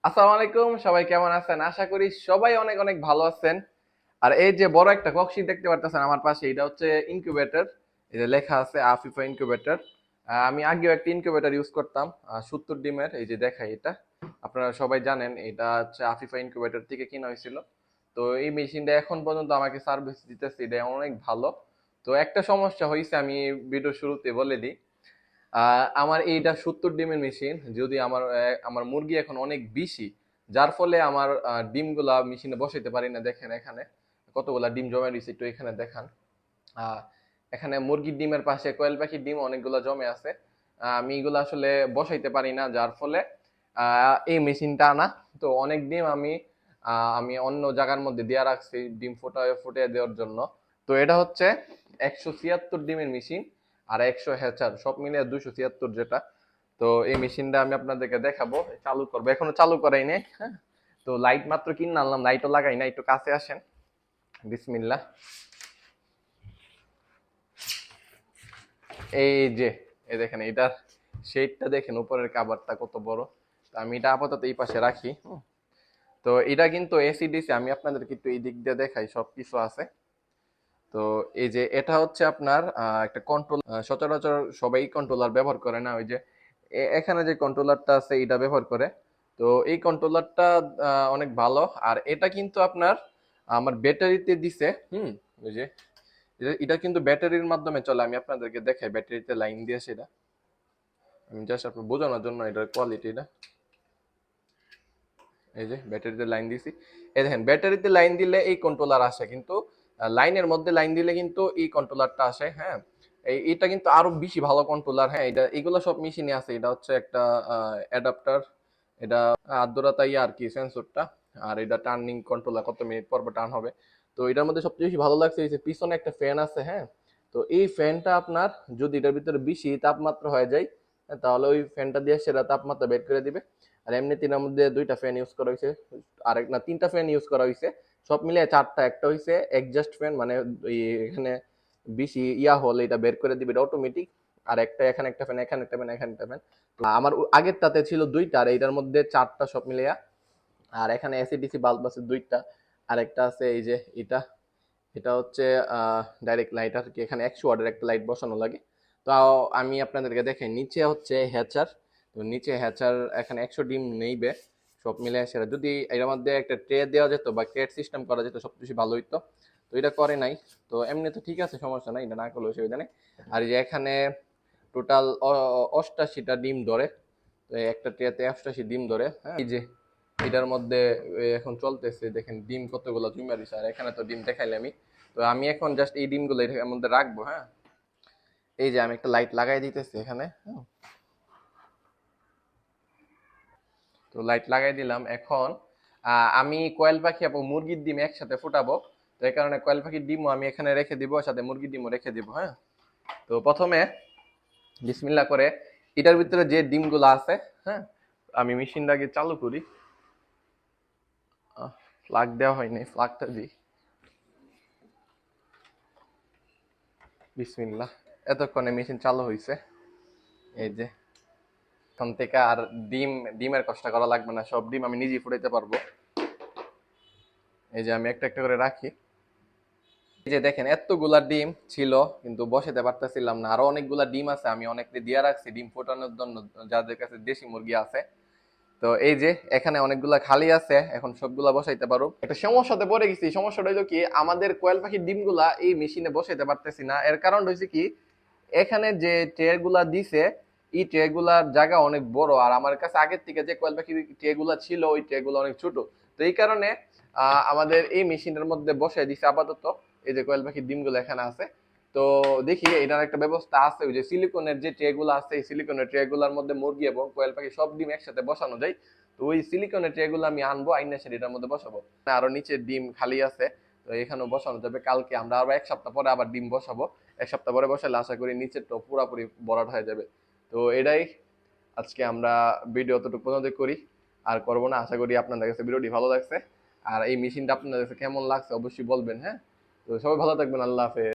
আসসালামু আলাইকুম, সবাই কেমন আছেন? আশা করি সবাই অনেক অনেক ভালো আছেন। আর এই যে বড় একটা কক্সি দেখতে পারতেছেন আমার পাশে, এটা হচ্ছে ইনকিউবেটর। এই যে লেখা আছে আফিফা ইনকিউবেটর। আমি আগেও একটা ইনকিউবেটর ইউজ করতাম 70 ডিমের। এই যে দেখাই, এটা আপনারা সবাই জানেন, এটা হচ্ছে আফিফা ইনকিউবেটর থেকে কিনা হয়েছিল। তো এই মেশিনটা এখন পর্যন্ত আমাকে সার্ভিস দিতেছে, এটা অনেক ভালো। তো একটা সমস্যা হয়েছে, আমি ভিডিও শুরুতে বলে দিই। আমার এইটা 70 ডিমের মেশিন। যদি আমার মুরগি এখন অনেক বেশি, যার ফলে আমার ডিমগুলা মেশিনে বসাইতে পারি না। দেখেন এখানে কতগুলা ডিম জমে দিয়েছে, একটু এখানে দেখান। আহ, এখানে মুরগির ডিমের পাশে কোয়েল পাখির ডিম অনেকগুলো জমে আছে। আমি এগুলো আসলে বসাইতে পারি না, যার ফলে এই মেশিনটা আনা। তো অনেক ডিম আমি অন্য জায়গার মধ্যে দেওয়া রাখছি ডিম ফুটে দেওয়ার জন্য। তো এটা হচ্ছে 176 ডিমের মেশিন, আর 100 হ্যাচার, সব মিলিয়ে 276 যেটা। তো এই মেশিনটা আমি আপনাদেরকে দেখাবো, চালু করবো। এখনো চালু করাই নাই, হ্যাঁ। তো লাইট মাত্র কিনে আনলাম, লাইটও লাগাই না। একটু কাছে আসেন, বিসমিল্লাহ। এই যে, এই দেখেন এটার শেডটা দেখেন, উপরের কাভারটা কত বড়। তো আমি এটা আপাতত এই পাশে রাখি। তো এটা কিন্তু এসি ডিসি, আমি আপনাদেরকে একটু এই দিক দিয়ে দেখাই, সব কিছু আছে। তো এই যে এটা হচ্ছে আপনার একটা কন্ট্রোল। সচরাচর সবাই কন্ট্রোলার ব্যবহার করে না, ওই যে এখানে যে কন্ট্রোলারটা আছে এটা ব্যবহার করে। তো এই কন্ট্রোলারটা অনেক ভালো। আর এটা কিন্তু আপনার আমার ব্যাটারিতে দিছে। ওই যে এটা কিন্তু ব্যাটারির মাধ্যমে চলে। আমি আপনাদেরকে দেখাই, ব্যাটারিতে লাইন দিয়ে সেটা আমি জাস্ট আপনার বোঝানোর জন্য এটার কোয়ালিটিটা। এই যে ব্যাটারিতে লাইন দিছি, এই দেখেন ব্যাটারিতে লাইন দিলে এই কন্ট্রোলার আসে, কিন্তু লাইনের মধ্যে লাইন দিলে কিন্তু এই কন্ট্রোলারটা আসে, হ্যাঁ। এটা কিন্তু আরো বেশি ভালো কন্ট্রোলার, হ্যাঁ। এটা এগুলো সব মেশিনে আছে। এটা হচ্ছে একটা অ্যাডাপ্টার। এটা আর্দ্রতা আর কি সেন্সরটা। আর এটা টার্নিং কন্ট্রোলার, কত মিনিট পর পর টার্ন হবে। তো এটার মধ্যে সবচেয়ে বেশি ভালো লাগছে এই যে পিছনে একটা ফ্যান আছে, হ্যাঁ। তো এই ফ্যানটা আপনার যদি এটার ভিতরে বেশি তাপমাত্রা হয়ে যায়, তাহলে ওই ফ্যানটা দিয়ে সেটা তাপমাত্রা বের করে দিবে। আর এমনি তিনের মধ্যে দুইটা ফ্যান ইউজ করা হয়েছে, আরেক না তিনটা ফ্যান ইউজ করা হয়েছে, সব মিলিয়ে চারটা। একটা হয়েছে এক্সজস্ট ফ্যান, মানে এখানে বেশি হলে এটা বের করে দিবে, এটা অটোমেটিক। আর একটা এখানে একটা ফ্যান, এখানে একটা ফ্যান, এখানে একটা ফ্যান। আমার আগেরটাতে ছিল দুইটা, আর এইটার মধ্যে চারটা সব মিলিয়ে। আর এখানে এসি ডিসি বাল্ব আছে দুইটা। আর একটা আছে এই যে এটা, এটা হচ্ছে ডাইরেক্ট লাইট আর কি। এখানে 100 ওয়াটের একটা লাইট বসানো লাগে। তো আমি আপনাদেরকে দেখাই, নিচে হচ্ছে হ্যাচার। তো নিচে হ্যাচার এখানে 100 ডিম নেইবে সব মিলে। সেটা যদি এর মধ্যে একটা ট্রে দেওয়া যেত বা ক্রেট সিস্টেম করা যেত, সব কিছু ভালো হইতো। তো এটা করে নাই। তো এমনি তো ঠিক আছে, সমস্যা নাই, এটা না করলে অসুবিধা নেই। আর এই যে এখানে টোটাল 88টা ডিম ধরে। তো এই একটা ট্রেতে 88 ডিম ধরে, হ্যাঁ। এই যে এটার মধ্যে এখন চলতেছে, দেখেন ডিম কতগুলো জমে দিছে। আর এখানে তো ডিম দেখাইলে আমি। তো আমি এখন জাস্ট এই ডিমগুলো এর মধ্যে রাখবো, হ্যাঁ। এই যে আমি একটা লাইট লাগাই দিতেছি এখানে, হ্যাঁ। তো লাইট লাগাই দিলাম। এখন আমি কোয়েল পাখি এবং মুরগির ডিম একসাথে ফুটাবো। তো এই কারণে কোয়েল পাখির ডিমও আমি এখানে রেখে দিব, সাথে মুরগির ডিমও রেখে দিব, হ্যাঁ। তো প্রথমে বিসমিল্লাহ করে এটার ভিতরে যে ডিমগুলো আছে, হ্যাঁ, আমি মেশিনটাকে চালু করি। ফ্লাগ দেওয়া হয়নি, ফ্লাগটা দিই। বিসমিল্লাহ। এতক্ষণে মেশিন চালু হয়েছে। এই যে এখন থেকে আর ডিমের কষ্ট করা লাগবে না, সব ডিম আমি নিজেই ফুটাইতে পারবো। এই যে আমি একটা একটা করে রাখি। এই যে দেখেন এতগুলা ডিম ছিল, কিন্তু বসাতে পারতেছিলাম না। আরো অনেকগুলা ডিম আছে, আমি অনেককে দিয়ে রাখছি ডিম ফোটানোর জন্য, যাদের কাছে দেশি মুরগি আছে। তো এই যে এখানে অনেকগুলা খালি আছে, এখন সবগুলা বসাইতে পারো। একটা সমস্যাতে পড়ে গেছি। সমস্যাটা হইলো কি, আমাদের কোয়েল পাখির ডিমগুলা এই মেশিনে বসাইতে পারতেছি না। এর কারণ হয়েছে কি, এখানে যে ট্রে গুলা দিছে, এই ট্রে গুলার জায়গা অনেক বড়। আর আমার কাছে আগের থেকে যে কোয়েল পাখির ট্রে গুলা ছিল, ওই ট্রে গুলো অনেক ছোট। তো এই কারণে আমাদের এই মেশিনের মধ্যে বসাই দিছে আপাতত। এই যে কোয়েল পাখির ডিমগুলো এখানে আছে। তো দেখি এটার একটা ব্যবস্থা আছে, ওই যে সিলিকনের যে ট্রে গুলো আছে, এই সিলিকনের ট্রে গুলার মধ্যে মুরগি এবং কোয়েল পাখি সব ডিম একসাথে বসানো যায়। তো ওই সিলিকনের ট্রে গুলো আমি আনবো, আইনা সেটার মধ্যে বসাবো। আরো নিচে ডিম খালি আছে, তো এখানেও বসানো যাবে। কালকে আমরা আবার 1 সপ্তাহ পরে আবার ডিম বসাবো। 1 সপ্তাহ পরে বসালে আশা করি নিচেরটা পুরোপুরি ভরাট হয়ে যাবে। তো এটাই আজকে আমরা ভিডিও অতটুকু পর্যন্ত করি, আর করবো না। আশা করি আপনাদের কাছে ভিডিওটি ভালো লাগছে। আর এই মেশিনটা আপনাদের কাছে কেমন লাগছে অবশ্যই বলবেন, হ্যাঁ। তো সবাই ভালো থাকবেন, আল্লাহ হাফেজ।